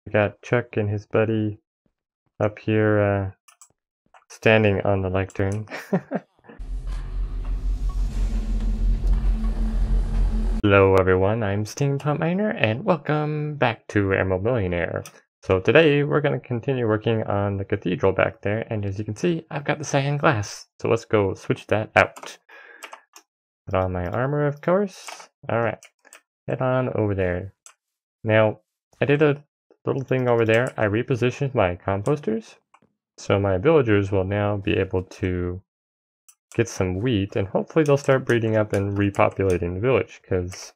We got Chuck and his buddy up here standing on the lectern. Hello everyone, I'm Steampunk Miner and welcome back to Emerald Millionaire. So today we're going to continue working on the cathedral back there, and as you can see I've got the cyan glass. So let's go switch that out. Put on my armor, of course. Alright, head on over there. Now, I did a little thing over there. I repositioned my composters, so my villagers will now be able to get some wheat, and hopefully they'll start breeding up and repopulating the village, because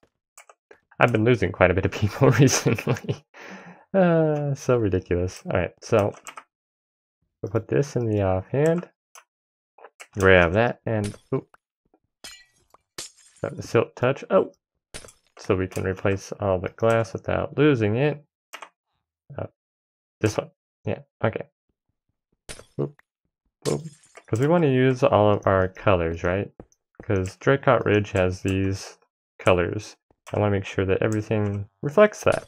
I've been losing quite a bit of people recently. So ridiculous. Alright, so we'll put this in the offhand. Grab that, and oop, got the silk touch. Oh! So we can replace all the glass without losing it. This one. Yeah, okay. Boop, boop. Because we want to use all of our colors, right? Because Dreadcott Ridge has these colors. I want to make sure that everything reflects that.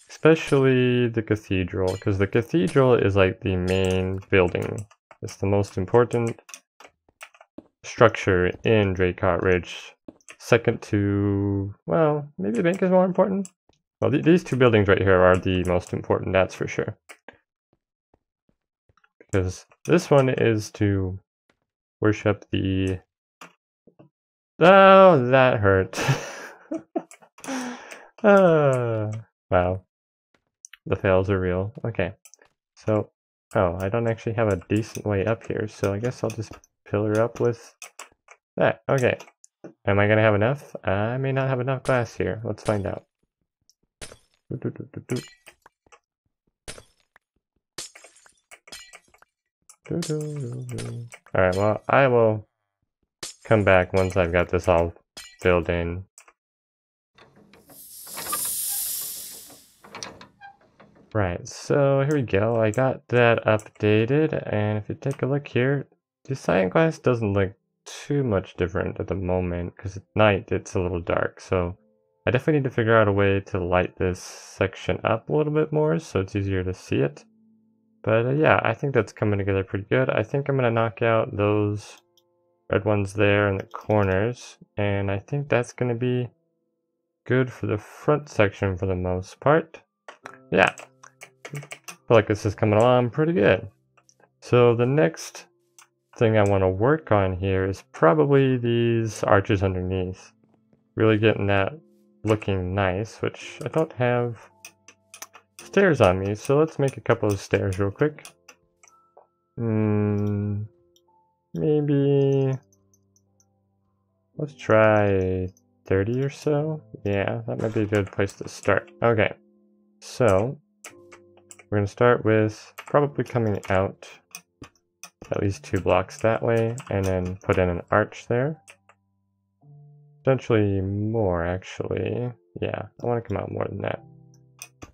Especially the cathedral, because the cathedral is like the main building. It's the most important structure in Dreadcott Ridge. Second to, well, maybe the bank is more important. Well, these two buildings right here are the most important, that's for sure. Because this one is to worship the... Oh, that hurt. Wow. The fails are real. Okay. So, oh, I don't actually have a decent way up here, so I guess I'll just pillar up with that. Okay. Am I gonna have enough? I may not have enough glass here. Let's find out. Alright, well, I will come back once I've got this all filled in. Right, so here we go. I got that updated, and if you take a look here, the cyan glass doesn't look too much different at the moment, because at night it's a little dark, so I definitely need to figure out a way to light this section up a little bit more so it's easier to see it. But yeah, I think that's coming together pretty good. I think I'm going to knock out those red ones there in the corners, and I think that's going to be good for the front section for the most part. Yeah, I feel like this is coming along pretty good. So the next thing I want to work on here is probably these arches underneath. Really getting that looking nice, which I don't have stairs on me, so let's make a couple of stairs real quick. Maybe let's try 30 or so. Yeah, that might be a good place to start. Okay, so we're going to start with probably coming out at least 2 blocks that way, and then put in an arch there. Potentially more, actually. Yeah, I want to come out more than that.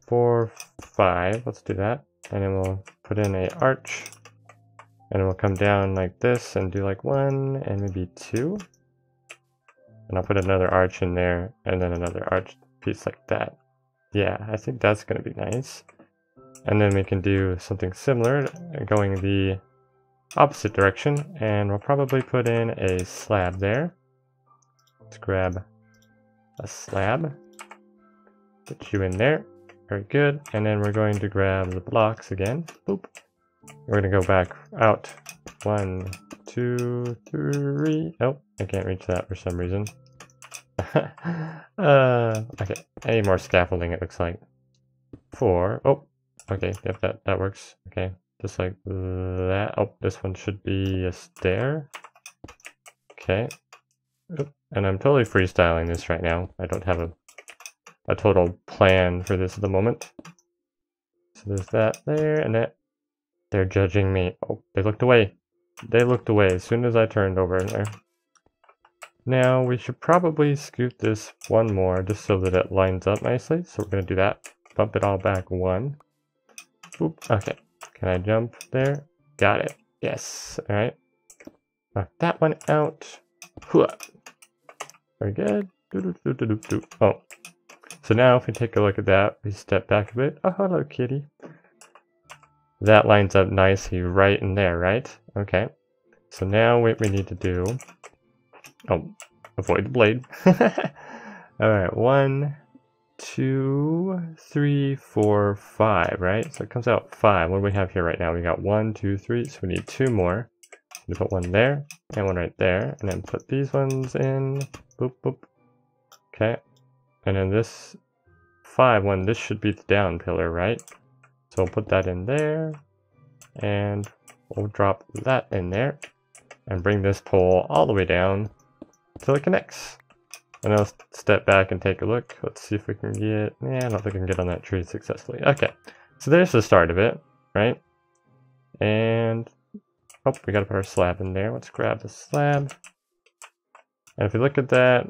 4, 5, let's do that. And then we'll put in an arch. And then we'll come down like this and do like 1 and maybe 2. And I'll put another arch in there, and then another arch piece like that. Yeah, I think that's going to be nice. And then we can do something similar, going the opposite direction, and we'll probably put in a slab there. Let's grab a slab, put you in there, very good, and then we're going to grab the blocks again. Boop. We're going to go back out. 1, 2, 3. Nope, I can't reach that for some reason. Okay, I need more scaffolding, it looks like. 4. Oh, okay, yep, that works. Okay. Just like that. Oh, this one should be a stair. Okay. Oop. And I'm totally freestyling this right now. I don't have a total plan for this at the moment. So there's that there, and that. They're judging me. Oh, they looked away. They looked away as soon as I turned over in there. Now, we should probably scoot this one more just so that it lines up nicely. So we're going to do that. Bump it all back 1. Oop. Okay. Can I jump there? Got it. Yes. Alright. Knock that one out. Very good. Oh. So now if we take a look at that, we step back a bit. Oh, hello, kitty. That lines up nicely right in there, right? Okay. So now what we need to do... Oh, avoid the blade. Alright, 1, 2, 3, 4, 5, right? So it comes out 5. What do we have here right now? We got 1, 2, 3, so we need 2 more. We put one there, and one right there, and then put these ones in. Boop, boop. Okay. And then this 5 one, this should be the down pillar, right? So we'll put that in there, and we'll drop that in there, and bring this pole all the way down till it connects. And I'll step back and take a look. Let's see if we can get... Yeah, I don't think I can get on that tree successfully. Okay, so there's the start of it, right? And... Oh, we gotta put our slab in there. Let's grab the slab. And if we look at that...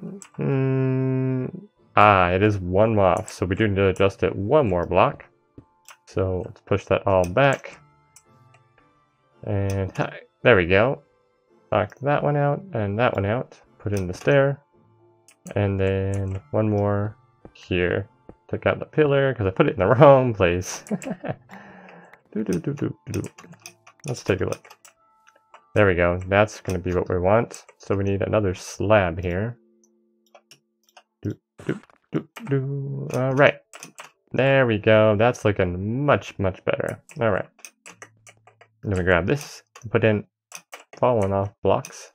it is one off, so we do need to adjust it one more block. So let's push that all back. And there we go. Knock that one out and that one out. Put in the stair. And then one more here. Took out the pillar because I put it in the wrong place. Let's take a look. There we go. That's going to be what we want. So we need another slab here. Alright. There we go. That's looking much, much better. Alright. Then we grab this. Put in falling off blocks.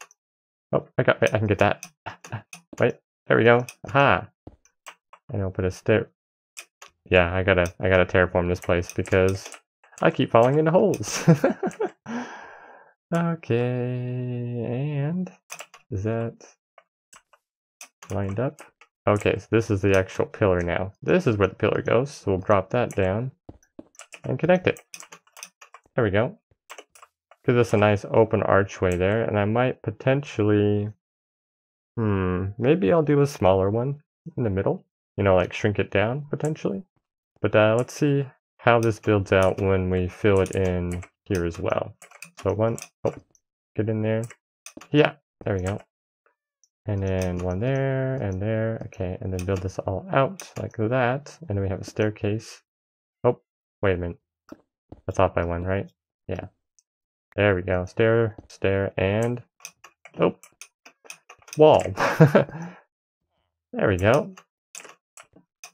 Oh, I can get that. Wait. There we go. Aha! And I'll put a stair. Yeah, I gotta terraform this place because I keep falling into holes. Okay, and is that lined up? Okay, so this is the actual pillar now. This is where the pillar goes, so we'll drop that down and connect it. There we go. Gives us a nice open archway there, and I might potentially... maybe I'll do a smaller one in the middle. You know, like shrink it down, potentially. But let's see how this builds out when we fill it in here as well. So get in there. Yeah, there we go. And then one there, and there. Okay, and then build this all out like that. And then we have a staircase. Oh, wait a minute. That's off by one, right? Yeah. There we go. Stair, and... Oh! Wall. There we go.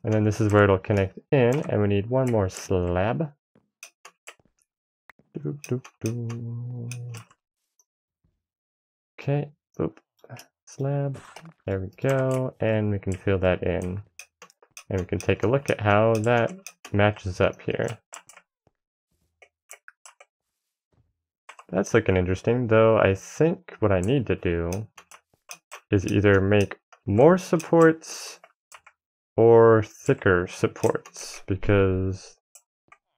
And then this is where it'll connect in, and we need one more slab. Okay, oop. Slab. There we go, and we can fill that in. And we can take a look at how that matches up here. That's looking interesting, though I think what I need to do is either make more supports or thicker supports, because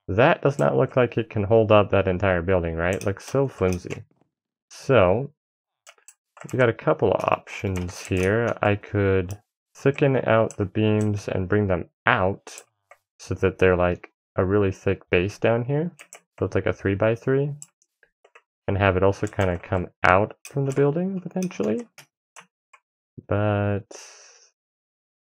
that does not look like it can hold up that entire building, right? It looks so flimsy. So, we got a couple of options here. I could thicken out the beams and bring them out so that they're like a really thick base down here. So it's like a 3x3. And have it also kind of come out from the building, potentially. But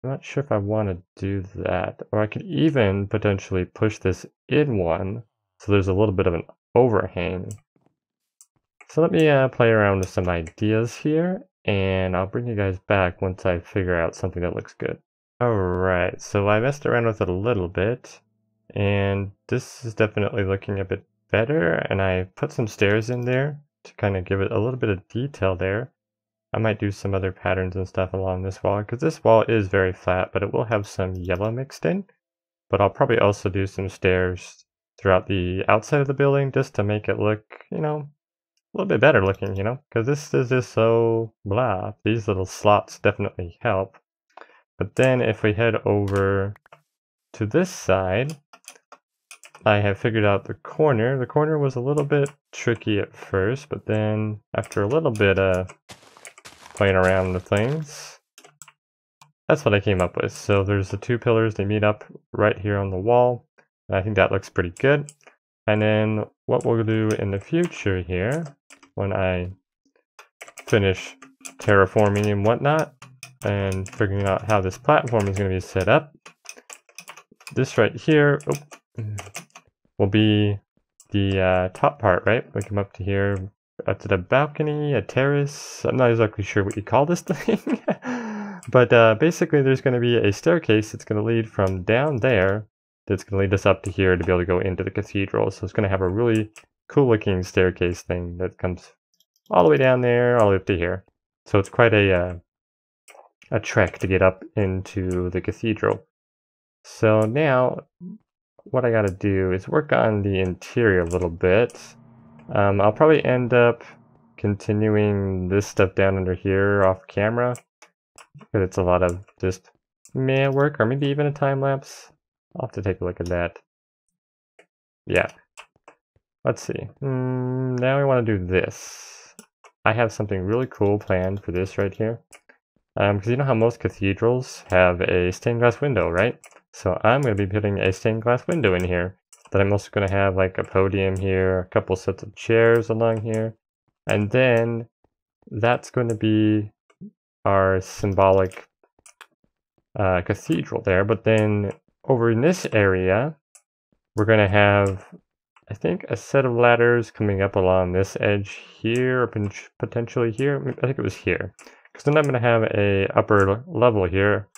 I'm not sure if I want to do that. Or I could even potentially push this in one, so there's a little bit of an overhang. So let me play around with some ideas here, and I'll bring you guys back once I figure out something that looks good. Alright, so I messed around with it a little bit, and this is definitely looking a bit better, and I put some stairs in there to kind of give it a little bit of detail there. I might do some other patterns and stuff along this wall, because this wall is very flat, but it will have some yellow mixed in. But I'll probably also do some stairs throughout the outside of the building just to make it look, you know, a little bit better looking, you know, because this is just so blah. These little slots definitely help. But then if we head over to this side, I have figured out the corner. The corner was a little bit tricky at first, but then after a little bit of playing around with things, that's what I came up with. So there's the two pillars, they meet up right here on the wall. I think that looks pretty good. And then what we'll do in the future here, when I finish terraforming and whatnot, and figuring out how this platform is going to be set up, this right here will be the top part, right? We come up to here, up to the balcony, a terrace. I'm not exactly sure what you call this thing. But basically there's going to be a staircase that's going to lead from down there, that's going to lead us up to here to be able to go into the cathedral. So it's going to have a really cool looking staircase thing that comes all the way down there, all the way up to here. So it's quite a trek to get up into the cathedral. So now what I got to do is work on the interior a little bit. I'll probably end up continuing this stuff down under here off camera, because it's a lot of just man work, or maybe even a time lapse. I'll have to take a look at that. Yeah. Let's see. Now we want to do this. I have something really cool planned for this right here. Because you know how most cathedrals have a stained glass window, right? So I'm going to be putting a stained glass window in here. Then I'm also going to have like a podium here, a couple sets of chairs along here. And then that's going to be our symbolic cathedral there. But then over in this area, we're going to have, I think, a set of ladders coming up along this edge here, or potentially here. I think it was here. Because then I'm going to have a upper level here.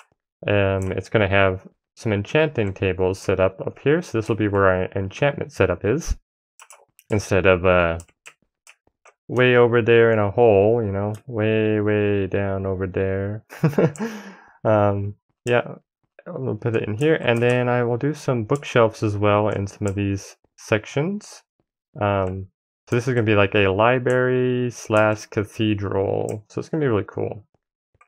It's going to have some enchanting tables set up here. So this will be where our enchantment setup is. Instead of way over there in a hole, you know, way down over there. Yeah, I'll put it in here. And then I will do some bookshelves as well in some of these sections. So this is going to be like a library / cathedral. So it's going to be really cool.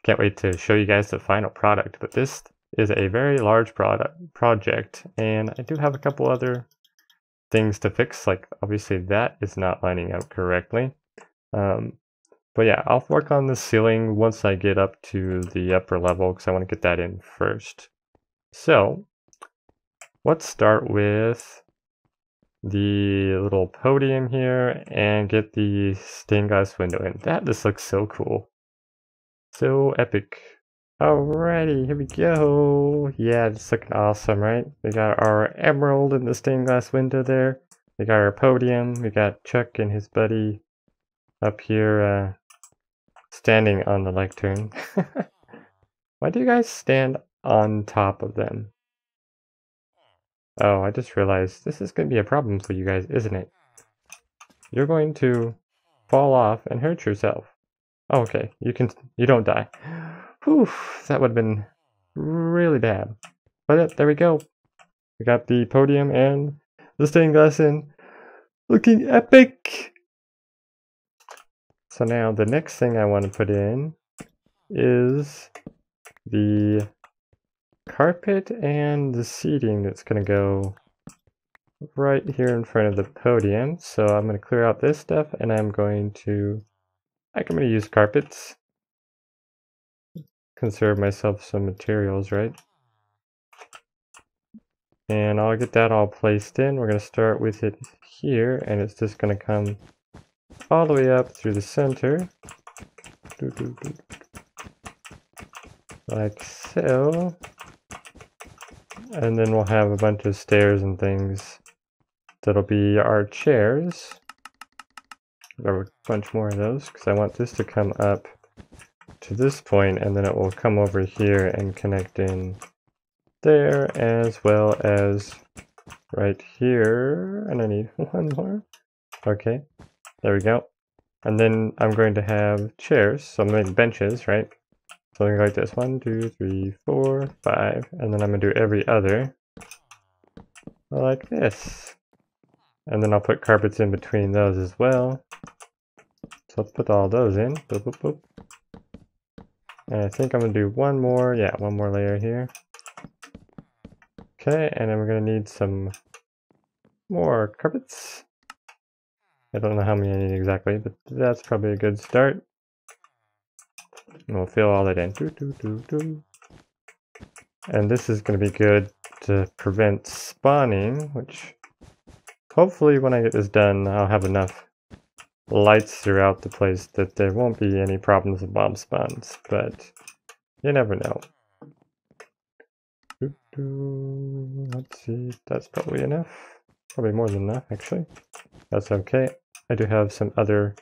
Can't wait to show you guys the final product. But this is a very large project. And I do have a couple other things to fix. Like obviously that is not lining up correctly. But yeah, I'll work on the ceiling once I get up to the upper level, because I want to get that in first. So let's start with the little podium here and get the stained glass window in. This looks so cool. So epic. Alrighty, here we go. Yeah, it's looking awesome, right? We got our emerald in the stained glass window there. We got our podium. We got Chuck and his buddy up here standing on the lectern. Why do you guys stand on top of them? Oh, I just realized this is going to be a problem for you guys, isn't it? You're going to fall off and hurt yourself. Oh, okay, you don't die. Whew, that would have been really bad. But there we go. We got the podium and the stained glass in. Looking epic! So now the next thing I want to put in is the carpet and the seating that's going to go right here in front of the podium. So I'm going to clear out this stuff, and I'm going to use carpets. Conserve myself some materials, right? And I'll get that all placed in. We're going to start with it here, and it's just going to come all the way up through the center. Like so. And then we'll have a bunch of stairs and things that'll be our chairs. There a bunch more of those, because I want this to come up to this point, and then it will come over here and connect in there, as well as right here. And I need one more. Okay, there we go. And then I'm going to have chairs, so I'm making benches, right? So I'm going to go like this, 1, 2, 3, 4, 5, and then I'm going to do every other like this. And then I'll put carpets in between those as well. So let's put all those in. Boop, boop, boop. And I think I'm going to do one more layer here. Okay, and then we're going to need some more carpets. I don't know how many I need exactly, but that's probably a good start. And we'll fill all that in. And this is going to be good to prevent spawning, which hopefully when I get this done, I'll have enough lights throughout the place that there won't be any problems with mob spawns, but you never know. Let's see, that's probably enough. Probably more than enough, actually. That's okay. I do have some other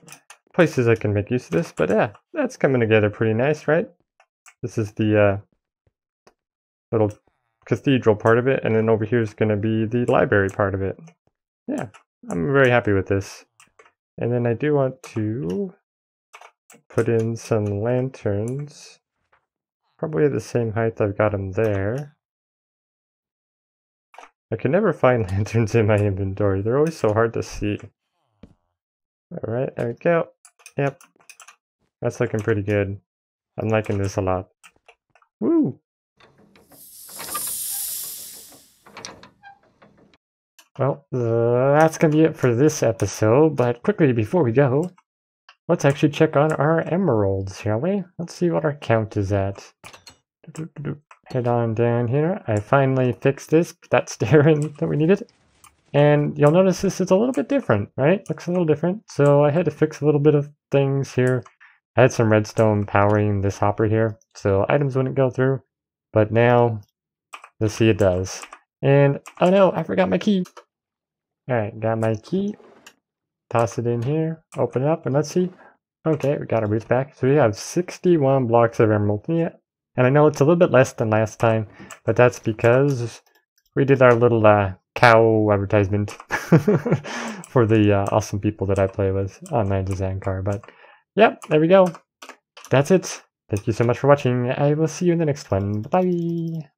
places I can make use of this, but yeah, that's coming together pretty nice, right? This is the little cathedral part of it, and then over here is going to be the library part of it. Yeah, I'm very happy with this. And then I do want to put in some lanterns, probably at the same height I've got them there. I can never find lanterns in my inventory. They're always so hard to see. Alright, there we go. Yep, that's looking pretty good. I'm liking this a lot. Woo! Well, that's going to be it for this episode, but quickly before we go, let's actually check on our emeralds, shall we? Let's see what our count is at. Head on down here. I finally fixed this, that staring that we needed. And you'll notice this is a little bit different, right? Looks a little different. So I had to fix a little bit of things here. I had some redstone powering this hopper here, so items wouldn't go through. But now, you'll see it does. And, oh no, I forgot my key. Alright, got my key. Toss it in here, open it up, and let's see. Okay, we got our boots back. So we have 61 blocks of emerald. Yeah. And I know it's a little bit less than last time, but that's because we did our little cow advertisement for the awesome people that I play with online design car. But yep, there we go. That's it. Thank you so much for watching. I will see you in the next one. Bye.